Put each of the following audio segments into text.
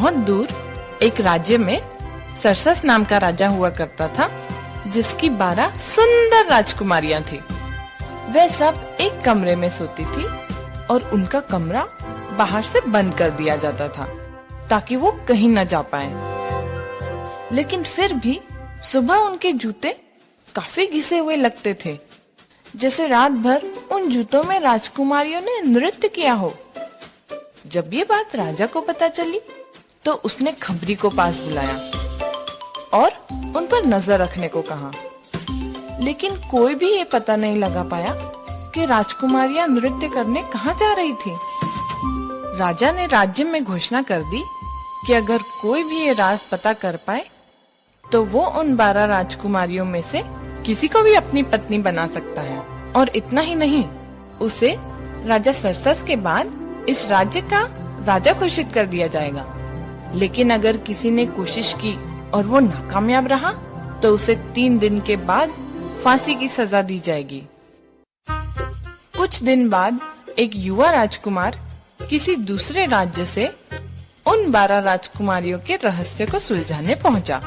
बहुत दूर एक राज्य में सरसस नाम का राजा हुआ करता था, जिसकी 12 सुंदर राजकुमारियां थी। वे सब एक कमरे में सोती थी और उनका कमरा बाहर से बंद कर दिया जाता था ताकि वो कहीं न जा पाए। लेकिन फिर भी सुबह उनके जूते काफी घिसे हुए लगते थे, जैसे रात भर उन जूतों में राजकुमारियों ने नृत्य किया हो। जब ये बात राजा को पता चली तो उसने खबरी को पास बुलाया और उन पर नजर रखने को कहा। लेकिन कोई भी ये पता नहीं लगा पाया कि राजकुमारियां नृत्य करने कहाँ जा रही थी। राजा ने राज्य में घोषणा कर दी कि अगर कोई भी ये राज पता कर पाए तो वो उन 12 राजकुमारियों में से किसी को भी अपनी पत्नी बना सकता है। और इतना ही नहीं, उसे राजा सरसस के बाद इस राज्य का राजा घोषित कर दिया जाएगा। लेकिन अगर किसी ने कोशिश की और वो नाकामयाब रहा तो उसे 3 दिन के बाद फांसी की सजा दी जाएगी। कुछ दिन बाद एक युवा राजकुमार किसी दूसरे राज्य से उन 12 राजकुमारियों के रहस्य को सुलझाने पहुंचा।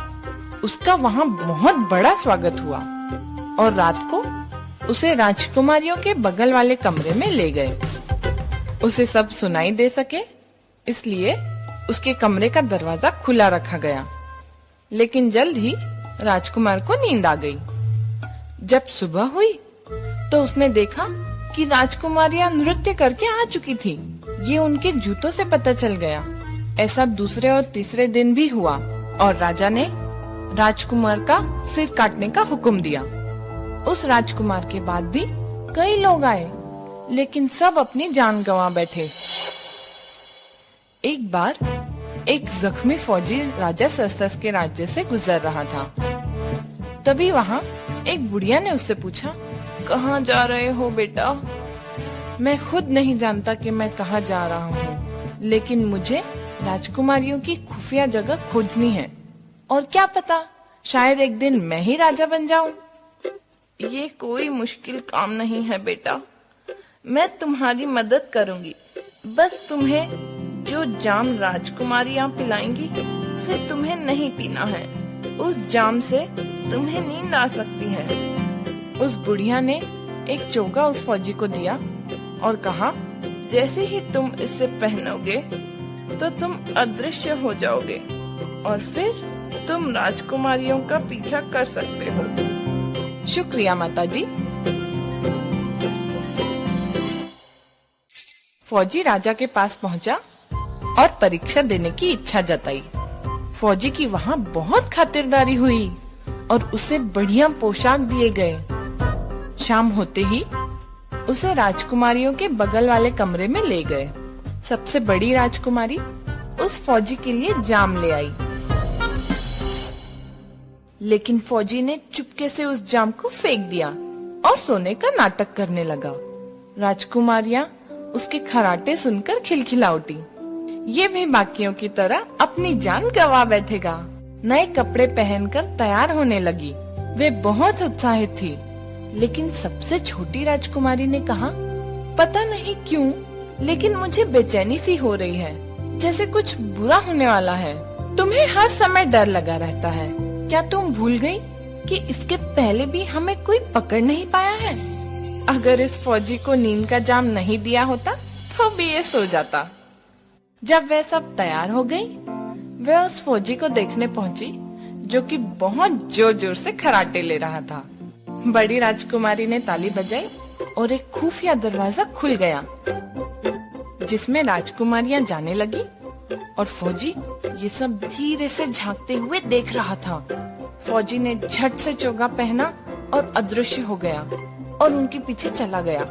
उसका वहां बहुत बड़ा स्वागत हुआ और रात को उसे राजकुमारियों के बगल वाले कमरे में ले गए। उसे सब सुनाई दे सके इसलिए उसके कमरे का दरवाजा खुला रखा गया। लेकिन जल्द ही राजकुमार को नींद आ गई। जब सुबह हुई तो उसने देखा कि राजकुमारियां नृत्य करके आ चुकी थी। ये उनके जूतों से पता चल गया। ऐसा दूसरे और तीसरे दिन भी हुआ और राजा ने राजकुमार का सिर काटने का हुक्म दिया। उस राजकुमार के बाद भी कई लोग आए, लेकिन सब अपनी जान गंवा बैठे। एक बार एक जख्मी फौजी राजा सरसस के राज्य से गुजर रहा था। तभी वहाँ एक बुढ़िया ने उससे पूछा, कहाँ जा रहे हो बेटा? मैं खुद नहीं जानता कि मैं कहाँ जा रहा हूँ, लेकिन मुझे राजकुमारियों की खुफिया जगह खोजनी है और क्या पता शायद एक दिन मैं ही राजा बन जाऊं। ये कोई मुश्किल काम नहीं है बेटा, मैं तुम्हारी मदद करूंगी। बस तुम्हें जो जाम राजकुमारियां पिलाएंगी उसे तुम्हें नहीं पीना है। उस जाम से तुम्हें नींद आ सकती है। उस बुढ़िया ने एक चोगा उस फौजी को दिया और कहा, जैसे ही तुम इसे पहनोगे तो तुम अदृश्य हो जाओगे और फिर तुम राजकुमारियों का पीछा कर सकते हो। शुक्रिया माताजी। फौजी राजा के पास पहुंचा और परीक्षा देने की इच्छा जताई। फौजी की वहाँ बहुत खातिरदारी हुई और उसे बढ़िया पोशाक दिए गए। शाम होते ही उसे राजकुमारियों के बगल वाले कमरे में ले गए। सबसे बड़ी राजकुमारी उस फौजी के लिए जाम ले आई, लेकिन फौजी ने चुपके से उस जाम को फेंक दिया और सोने का नाटक करने लगा। राजकुमारियां उसके खराटे सुनकर खिलखिला उठी। ये भी बाकियों की तरह अपनी जान गंवा बैठेगा। नए कपड़े पहनकर तैयार होने लगी। वे बहुत उत्साहित थी, लेकिन सबसे छोटी राजकुमारी ने कहा, पता नहीं क्यों, लेकिन मुझे बेचैनी सी हो रही है, जैसे कुछ बुरा होने वाला है। तुम्हें हर समय डर लगा रहता है। क्या तुम भूल गई कि इसके पहले भी हमें कोई पकड़ नहीं पाया है? अगर इस फौजी को नींद का जाम नहीं दिया होता तो भी ये सो जाता। जब वह सब तैयार हो गई, वह उस फौजी को देखने पहुंची जो कि बहुत जोर जोर से खराटे ले रहा था। बड़ी राजकुमारी ने ताली बजाई और एक खुफिया दरवाजा खुल गया, जिसमें राजकुमारियां जाने लगी और फौजी ये सब धीरे से झांकते हुए देख रहा था। फौजी ने झट से चोगा पहना और अदृश्य हो गया और उनके पीछे चला गया।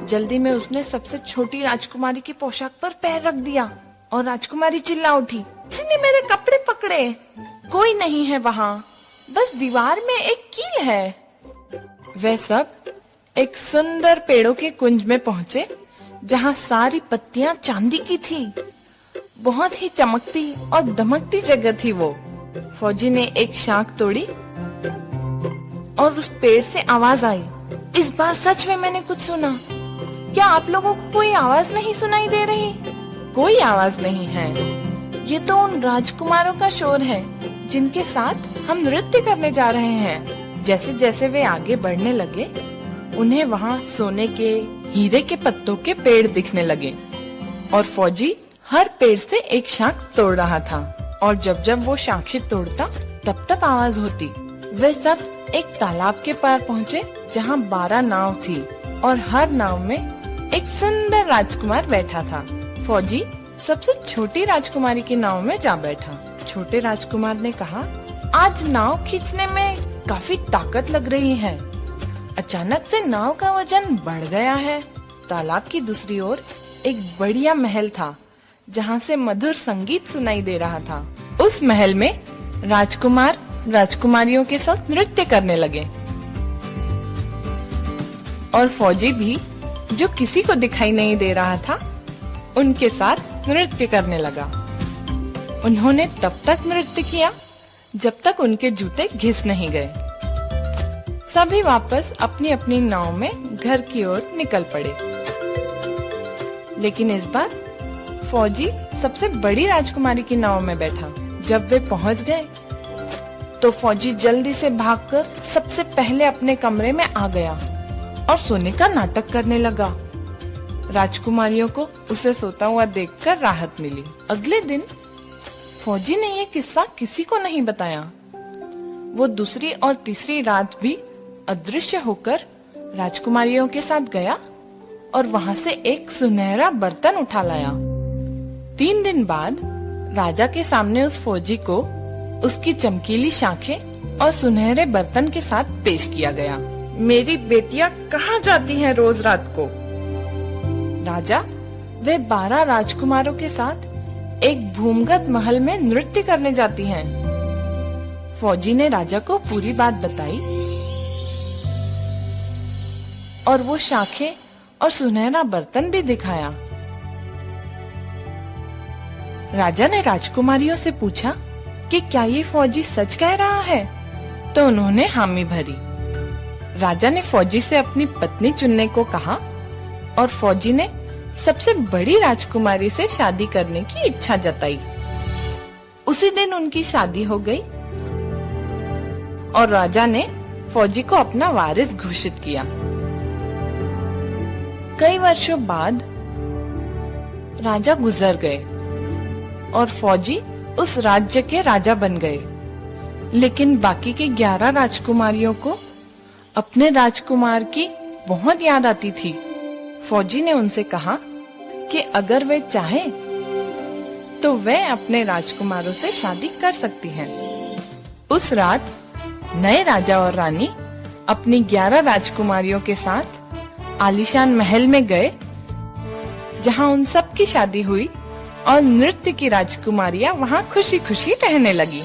जल्दी में उसने सबसे छोटी राजकुमारी की पोशाक पर पैर रख दिया और राजकुमारी चिल्ला उठी, किसने मेरे कपड़े पकड़े? कोई नहीं है वहाँ, बस दीवार में एक कील है। वे सब एक सुंदर पेड़ों के कुंज में पहुँचे, जहाँ सारी पत्तियां चांदी की थी। बहुत ही चमकती और दमकती जगह थी वो। फौजी ने एक शाख तोड़ी और उस पेड़ से आवाज आई, इस बार सच में मैंने कुछ सुना। क्या आप लोगों को कोई आवाज नहीं सुनाई दे रही? कोई आवाज नहीं है। ये तो उन राजकुमारों का शोर है जिनके साथ हम नृत्य करने जा रहे हैं। जैसे जैसे वे आगे बढ़ने लगे, उन्हें वहाँ सोने के, हीरे के पत्तों के पेड़ दिखने लगे और फौजी हर पेड़ से एक शाख तोड़ रहा था और जब जब वो शाखें तोड़ता तब तब आवाज होती। वे सब एक तालाब के पार पहुँचे जहाँ 12 नाव थी और हर नाव में एक सुंदर राजकुमार बैठा था। फौजी सबसे छोटी राजकुमारी की नाव में जा बैठा। छोटे राजकुमार ने कहा, आज नाव खींचने में काफी ताकत लग रही है। अचानक से नाव का वजन बढ़ गया है। तालाब की दूसरी ओर एक बढ़िया महल था जहाँ से मधुर संगीत सुनाई दे रहा था। उस महल में राजकुमार राजकुमारियों के साथ नृत्य करने लगे और फौजी भी, जो किसी को दिखाई नहीं दे रहा था, उनके साथ नृत्य करने लगा। उन्होंने तब तक नृत्य किया जब तक उनके जूते घिस नहीं गए। सभी वापस अपनी अपनी नाव में घर की ओर निकल पड़े। लेकिन इस बार फौजी सबसे बड़ी राजकुमारी की नाव में बैठा। जब वे पहुंच गए तो फौजी जल्दी से भागकर सबसे पहले अपने कमरे में आ गया और सोने का नाटक करने लगा। राजकुमारियों को उसे सोता हुआ देखकर राहत मिली। अगले दिन फौजी ने ये किस्सा किसी को नहीं बताया। वो दूसरी और तीसरी रात भी अदृश्य होकर राजकुमारियों के साथ गया और वहाँ से एक सुनहरा बर्तन उठा लाया। 3 दिन बाद राजा के सामने उस फौजी को उसकी चमकीली शाखें और सुनहरे बर्तन के साथ पेश किया गया। मेरी बेटियां कहाँ जाती हैं रोज रात को? राजा वे 12 राजकुमारों के साथ एक भूमिगत महल में नृत्य करने जाती हैं। फौजी ने राजा को पूरी बात बताई और वो शाखें और सुनहरा बर्तन भी दिखाया। राजा ने राजकुमारियों से पूछा कि क्या ये फौजी सच कह रहा है, तो उन्होंने हामी भरी। राजा ने फौजी से अपनी पत्नी चुनने को कहा और फौजी ने सबसे बड़ी राजकुमारी से शादी करने की इच्छा जताई। उसी दिन उनकी शादी हो गई और राजा ने फौजी को अपना वारिस घोषित किया। कई वर्षों बाद राजा गुजर गए और फौजी उस राज्य के राजा बन गए। लेकिन बाकी के 11 राजकुमारियों को अपने राजकुमार की बहुत याद आती थी। फौजी ने उनसे कहा कि अगर वे चाहें तो वे अपने राजकुमारों से शादी कर सकती हैं। उस रात नए राजा और रानी अपनी 11 राजकुमारियों के साथ आलीशान महल में गए, जहां उन सब की शादी हुई और नृत्य की राजकुमारियां वहां खुशी खुशी रहने लगी।